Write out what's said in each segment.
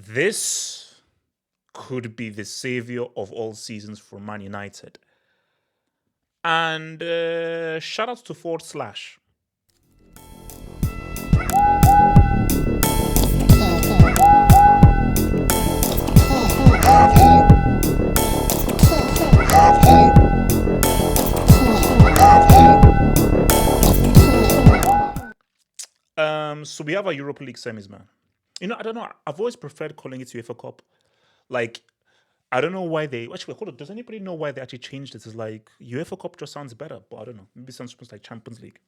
This could be the savior of all seasons for Man United. And shout out to forward slash. So we have our Europa League semis, man. I don't know. I've always preferred calling it UEFA Cup. Like, I don't know why they actually hold on. Does anybody know why they actually changed it? It's like UEFA Cup just sounds better, but I don't know. Maybe it sounds almost like Champions League.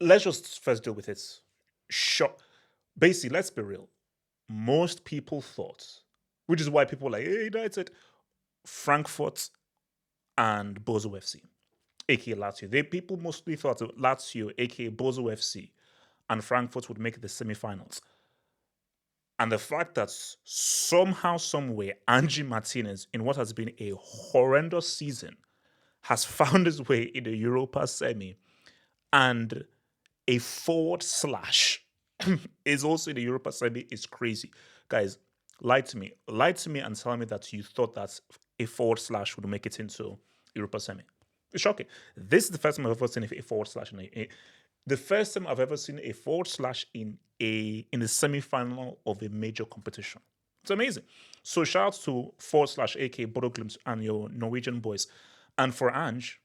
Let's just first deal with it. Sure. Basically, let's be real. Most people thought, which is why people were like, hey, United, Frankfurt and Bozo FC, aka Lazio. People mostly thought Lazio, aka Bozo FC, and Frankfurt would make the semi-finals. And the fact that somehow, someway, Angie Martinez, in what has been a horrendous season, has found his way in the Europa semi, and a forward slash is also in the Europa semi is crazy. Guys, lie to me. Lie to me and tell me that you thought that a forward slash would make it into Europa semi. It's shocking. This is the first time I've ever seen a forward slash the first time I've ever seen a forward slash in the semi-final of a major competition. It's amazing. So shout out to forward slash AK Bodo Glimt and your Norwegian boys. And for Ange,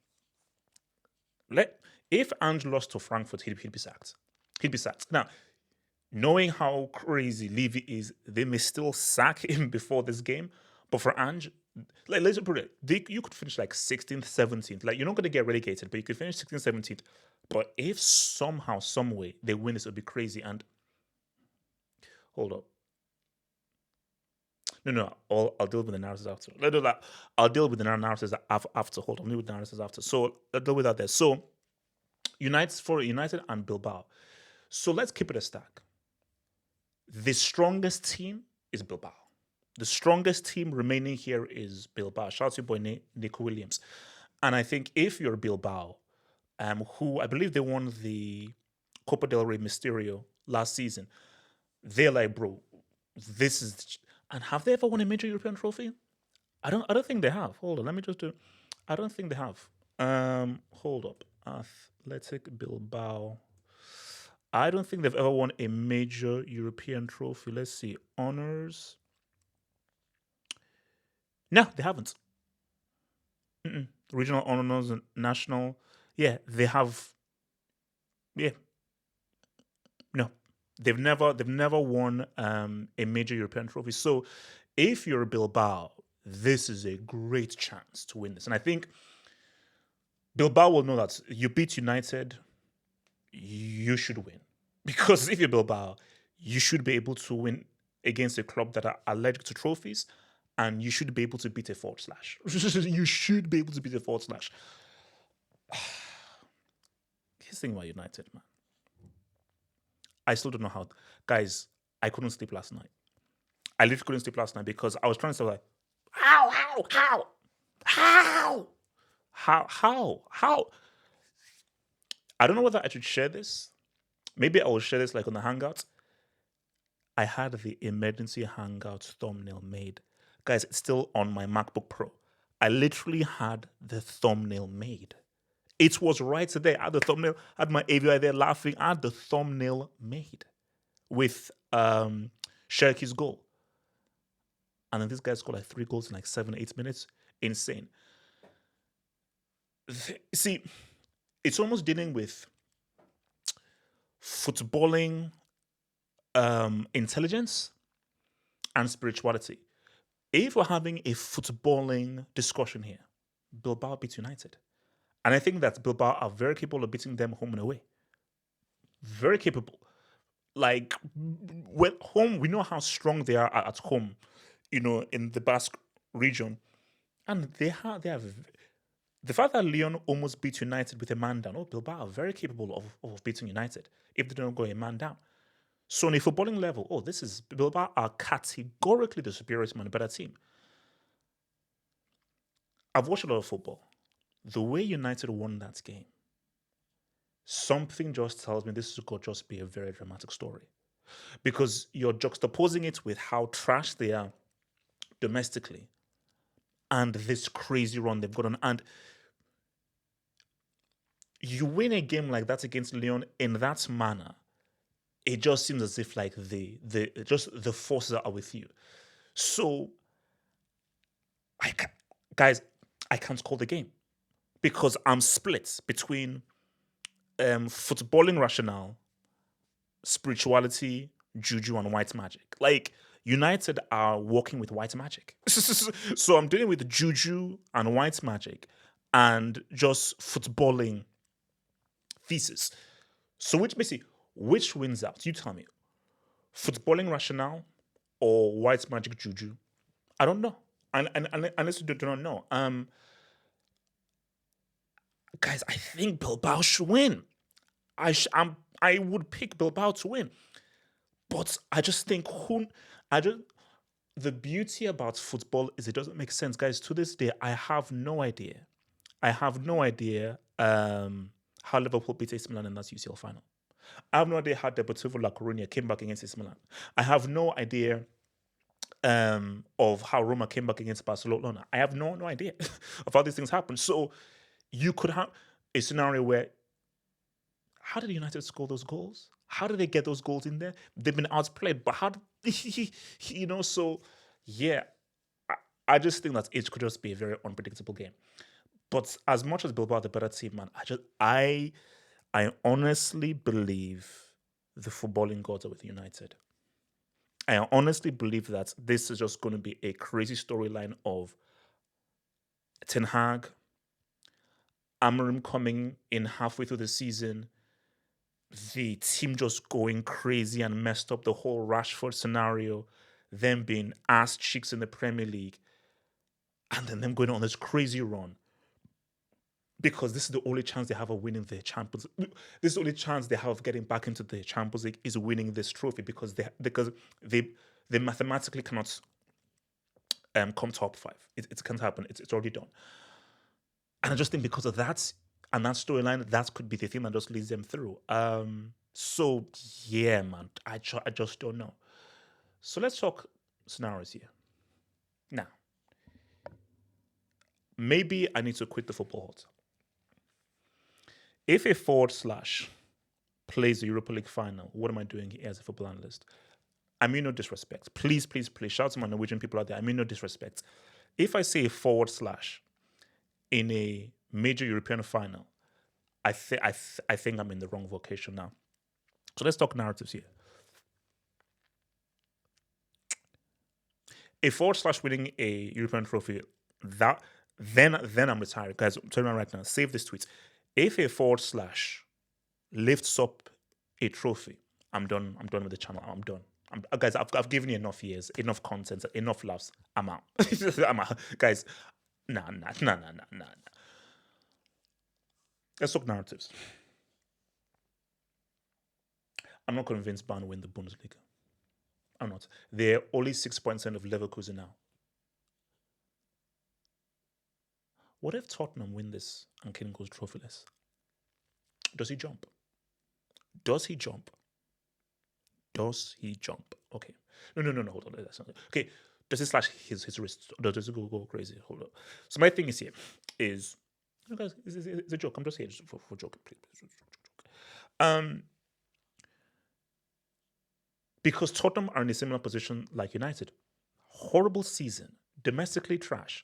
if Ange lost to Frankfurt, he'd be sacked. He'd be sacked. Now, knowing how crazy Levy is, they may still sack him before this game. But for Ange, let's put it, you could finish like 16th, 17th. Like, you're not going to get relegated, but you could finish 16th, 17th. But if somehow, some way they win this, it would be crazy. And hold up. No. I'll deal with the analysis after. Let's do that. I'll deal with the analysis after. Hold on, I'll deal with the analysis after. So I'll deal with that there. So United and Bilbao. So let's keep it a stack. The strongest team is Bilbao. The strongest team remaining here is Bilbao. Shout out to your boy Nico Williams. And I think if you're Bilbao, who I believe they won the Copa del Rey Mysterio last season, they're like, bro, this is. And have they ever won a major European trophy? I don't think they have. Hold on, let me just do. I don't think they have. Hold up, Athletic Bilbao. I don't think they've ever won a major European trophy. Let's see, honors. No, they haven't. Regional honors and national. Yeah, they have. Yeah, no, they've never won a major European trophy. So, if you're Bilbao, this is a great chance to win this, and I think Bilbao will know that you beat United, you should win, because if you're Bilbao, you should be able to win against a club that are allergic to trophies, and you should be able to beat a forward slash. You should be able to beat a forward slash. Here's the thing about United, man. I still don't know how. Guys, I couldn't sleep last night. I literally couldn't sleep last night because I was trying to say, like, how? I don't know whether I should share this. Maybe I will share this like on the Hangouts. I had the emergency Hangouts thumbnail made. Guys, it's still on my MacBook Pro. I literally had the thumbnail made. It was right today. I had the thumbnail, I had my AVI there laughing. I had the thumbnail made with Sherky's goal. And then this guy scored like 3 goals in like 7-8 minutes. Insane. See, it's almost dealing with footballing intelligence and spirituality. If we're having a footballing discussion here, Bilbao beats United. And I think that Bilbao are very capable of beating them home and away. Very capable. Like, with home, we know how strong they are at home, in the Basque region. And they have the fact that Lyon almost beat United with a man down. Oh, Bilbao are very capable of beating United if they don't go a man down. So on a footballing level, Bilbao are categorically the superior team and a better team. I've watched a lot of football. The way United won that game, something just tells me this could just be a very dramatic story. because you're juxtaposing it with how trash they are domestically and this crazy run they've got on. And you win a game like that against Lyon in that manner, it just seems as if like the forces are with you. So I ca guys, I can't call the game because I'm split between footballing rationale, spirituality, juju, and white magic. Like United are working with white magic, so I'm dealing with juju and white magic, and just footballing thesis. So which wins out? You tell me. Footballing rationale or white magic juju? I don't know. And unless you do not know. Guys, I think Bilbao should win. I would pick Bilbao to win. But I just think I just the beauty about football is it doesn't make sense. Guys, to this day, I have no idea. I have no idea how Liverpool beat AC Milan in that UCL final. I have no idea how Deportivo La Coruña came back against AC Milan. I have no idea of how Roma came back against Barcelona. I have no idea of how these things happen. So you could have a scenario where how did United score those goals? How did they get those goals in there? They've been outplayed, but how did, so yeah, I just think that it could just be a very unpredictable game. But as much as Bilbao are the better team, man, I honestly believe the footballing gods are with United. I honestly believe that this is just going to be a crazy storyline of Ten Hag, Amorim coming in halfway through the season, the team just going crazy and messed up the whole Rashford scenario, them being ass cheeks in the Premier League, and then them going on this crazy run. Because this is the only chance they have of winning the Champions. This is the only chance they have of getting back into the Champions League is winning this trophy because they mathematically cannot come top five. It can't happen. It's already done. And I just think because of that and that storyline, that could be the thing that just leads them through. So yeah, man, I just don't know. So let's talk scenarios here. Now, maybe I need to quit the football hut. If a forward slash plays the Europa League final, what am I doing here as a football analyst? I mean no disrespect. Please, please, please, shout to my Norwegian people out there. I mean no disrespect. If I say a forward slash in a major European final, I think I'm in the wrong vocation now. So let's talk narratives here. A forward slash winning a European trophy, then I'm retired. Guys, I'm telling you right now, save this tweet. If a forward slash lifts up a trophy, I'm done. I'm done with the channel. I'm done. Guys, I've given you enough years, enough content, enough laughs. I'm out. I'm out. Guys, nah. Let's talk narratives. I'm not convinced Bayern win the Bundesliga. I'm not. They're only 6 points ahead of Leverkusen now. What if Tottenham win this and Kane goes trophyless? Does he jump? Does he jump? Okay. No. Hold on. That's not it. Okay. Does he slash his wrist? Does he go crazy? Hold on. So my thing is here is, guys, it's a joke. I'm just here for joke. Please. Because Tottenham are in a similar position like United. Horrible season. Domestically trash.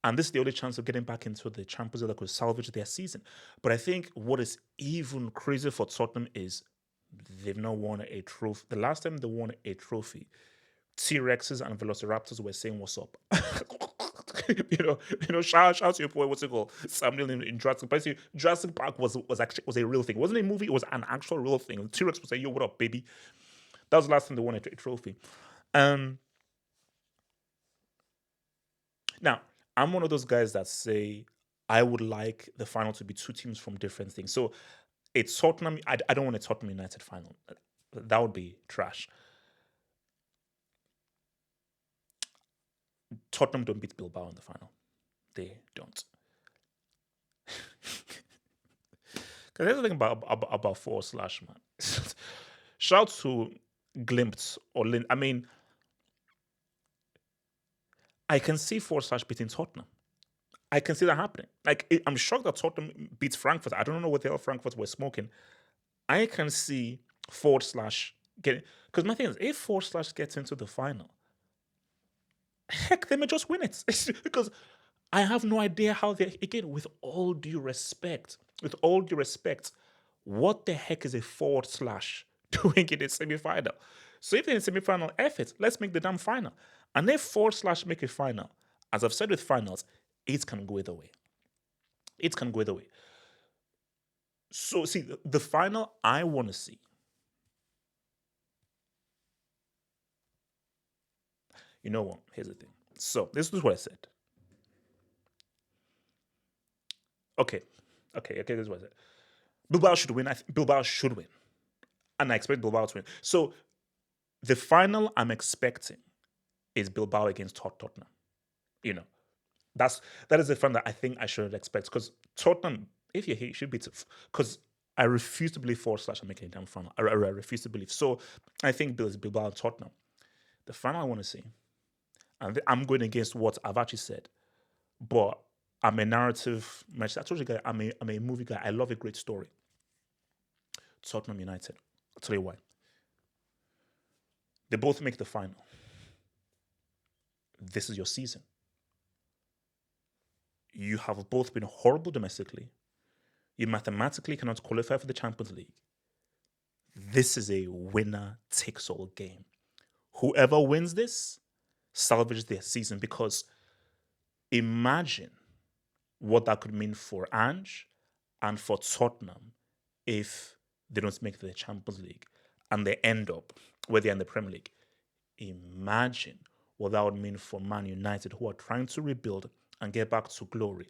And this is the only chance of getting back into the Champions League that could salvage their season. But I think what is even crazier for Tottenham is they've not won a trophy. The last time they won a trophy, T-Rexes and Velociraptors were saying, "What's up?" Shout out to your boy. What's it called? Sam Neill in Jurassic Park. Jurassic Park was a real thing. It wasn't a movie. It was an actual real thing. T-Rex was saying, "Yo, what up, baby?" That was the last time they won a trophy. Now, I'm one of those guys that say I would like the final to be two teams from different things. So it's Tottenham. I don't want a Tottenham United final. That would be trash. Tottenham don't beat Bilbao in the final. They don't. Because there's the thing about forward slash, man. Shout to Glimt or Lin. I mean, I can see forward slash beating Tottenham. I can see that happening. Like, I'm shocked that Tottenham beats Frankfurt. I don't know what the hell Frankfurt were smoking. I can see forward slash getting, because my thing is, if forward slash gets into the final, heck, they may just win it. Because I have no idea how they, again, with all due respect, what the heck is a forward slash doing in a semi final? So if they're in a semi final, F it, let's make the damn final. And if forward slash make a final, as I've said with finals, it can go either way. It can go either way. So, see, the final I want to see. You know what? Here's the thing. So, this is what I said. Okay. This is what I said. Bilbao should win. Bilbao should win. And I expect Bilbao to win. So, the final I'm expecting is Bilbao against Tottenham. You know, that is the final that I think I should expect. Because Tottenham, if you're here, you should beat it. Because I refuse to believe forward slash I'm making a damn final. I refuse to believe. So I think Bilbao and Tottenham. The final I want to see, and I'm going against what I've actually said, but I'm a narrative. I told you guys, I'm a movie guy. I love a great story. Tottenham United. I'll tell you why. They both make the final. This is your season. You have both been horrible domestically. You mathematically cannot qualify for the Champions League. This is a winner-takes-all game. Whoever wins this salvages their season, because imagine what that could mean for Ange and for Tottenham if they don't make the Champions League and they end up where they're in the Premier League. Imagine what that would mean for Man United, who are trying to rebuild and get back to glory.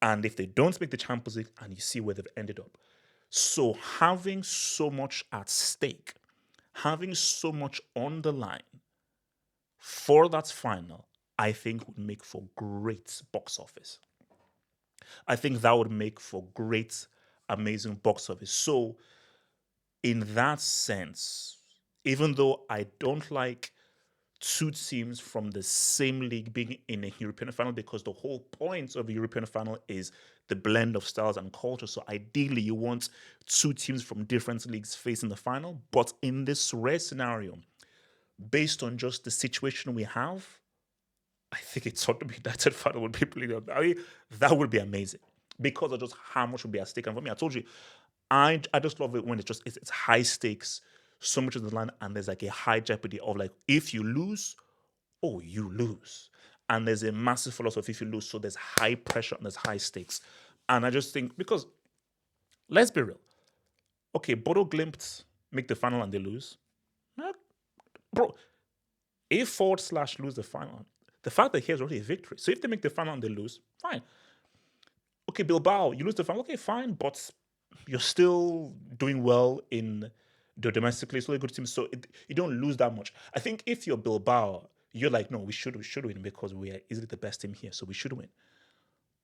And if they don't make the Champions League, and you see where they've ended up. So having so much at stake, having so much on the line for that final, I think would make for great box office. I think that would make for great, amazing box office. So in that sense, even though I don't like two teams from the same league being in a European final, because the whole point of a European final is the blend of styles and culture. So ideally, you want two teams from different leagues facing the final. But in this rare scenario, based on just the situation we have, I think it's Tottenham United final would be brilliant. I mean, that would be amazing, because of just how much would be at stake. And for me, I told you, I just love it when it's high stakes, so much on the line, and there's like a high jeopardy of like, if you lose, oh, you lose. And there's a massive philosophy if you lose, so there's high pressure and there's high stakes. And I just think, because let's be real, okay, Bodo Glimt make the final and they lose. Bro, if forward slash lose the final, the fact that here's already a victory. So if they make the final and they lose, fine. Okay, Bilbao, you lose the final, okay, fine, but you're still doing well in the domestically. It's still a good team, so you don't lose that much. I think if you're Bilbao, you're like, no, we should win, because we are easily the best team here, so we should win.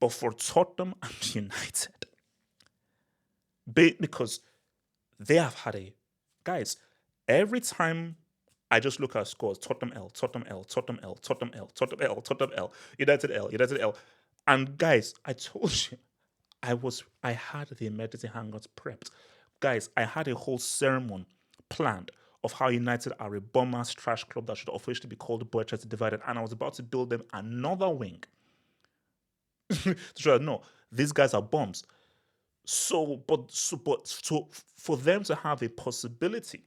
But for Tottenham and United, because they have had guys, every time I just look at scores, Tottenham L, Tottenham L, Tottenham L, Tottenham L, Tottenham L, Tottenham L, United L, United L. And guys, I told you, I had the emergency hangouts prepped. Guys, I had a whole sermon planned of how United are a bum-ass trash club that should officially be called Boychester Divided, and I was about to build them another wing. No, these guys are bums. So for them to have a possibility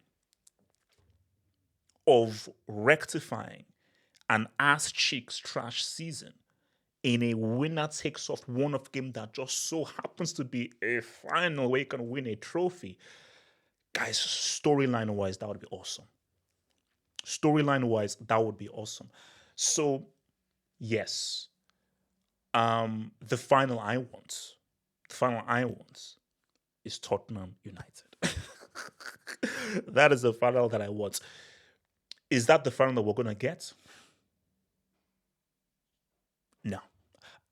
of rectifying an ass cheeks trash season in a winner takes off one-off game that just so happens to be a final where you can win a trophy, guys, storyline wise, that would be awesome. Storyline wise, that would be awesome. So, yes, the final I want is Tottenham United. That is the final that I want. Is that the final that we're gonna get? No,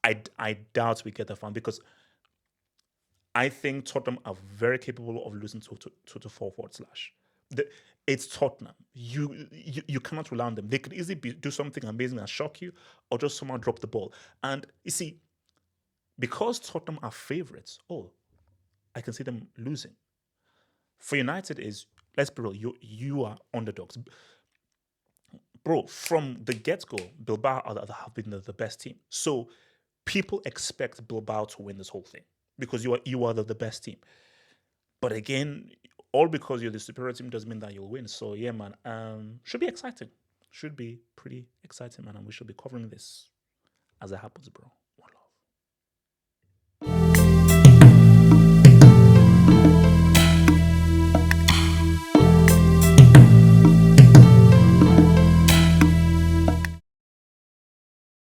I doubt we get the final, because I think Tottenham are very capable of losing to forward slash. it's Tottenham. You cannot rely on them. They could easily do something amazing and shock you, or just somehow drop the ball. And you see, because Tottenham are favourites, I can see them losing. For United is, let's be real, you are underdogs. Bro, from the get-go, Bilbao have been the best team. So people expect Bilbao to win this whole thing because you are the best team. But again, all because you're the superior team doesn't mean that you'll win. So yeah, man, should be exciting. Should be pretty exciting, man, and we should be covering this as it happens, bro.